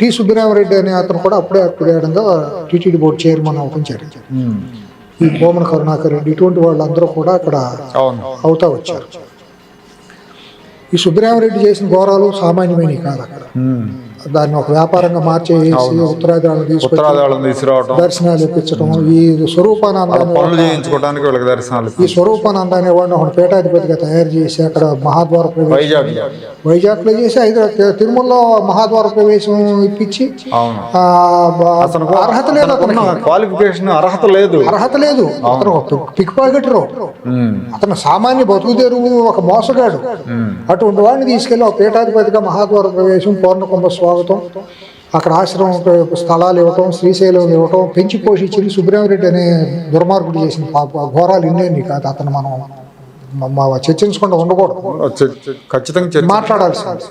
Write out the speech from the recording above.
T Subbarami Reddy అనే అతను కూడా అప్పుడే అప్పుడేయడంగా టీటీడీ బోర్డు చైర్మన్ అవటం జరిగింది. ఈ భూమన కరుణాకర్ రెడ్డి ఇటువంటి వాళ్ళందరూ కూడా అక్కడ అవుతా వచ్చారు. ఈ సుబ్బరామరెడ్డి చేసిన ఘోరాలు సామాన్యమైనవి కాదు. అక్కడ దాన్ని ఒక వ్యాపారంగా మార్చేసి ఉత్తరాదిని తీసుకురావడం, దర్శనాలు ఇప్పించడం, ఈ స్వరూపానందాన్ని ఈ స్వరూపానందాన్ని వాడిని ఒక పీఠాధిపతిగా తయారు చేసి అక్కడ మహాద్వార ప్రవేశం వైజాగ్ లో చేసి తిరుమలలో మహాద్వార ప్రవేశం ఇప్పించి అర్హత లేదు, క్వాలిఫికేషన్ అర్హత లేదు. అతను పిక్ పాకెటరు, అతను సామాన్య బతుకుదేరు, ఒక మోసగాడు. అటువంటి వాడిని తీసుకెళ్లి ఒక పీఠాధిపతిగా మహాద్వార ప్రవేశం, పూర్ణకుంభ స్వాగతం, అక్కడ ఆశ్రమం స్థలాలు ఇవ్వటం, శ్రీశైలం ఇవ్వటం, పెంచి పోషించి సుబ్బరామరెడ్డి అనే దుర్మార్గుడు చేసిన ఘోరాలు ఇన్నేంది కాదు. అతను మనం చర్చించకుండా ఉండకూడదు, ఖచ్చితంగా మాట్లాడాల్సింది.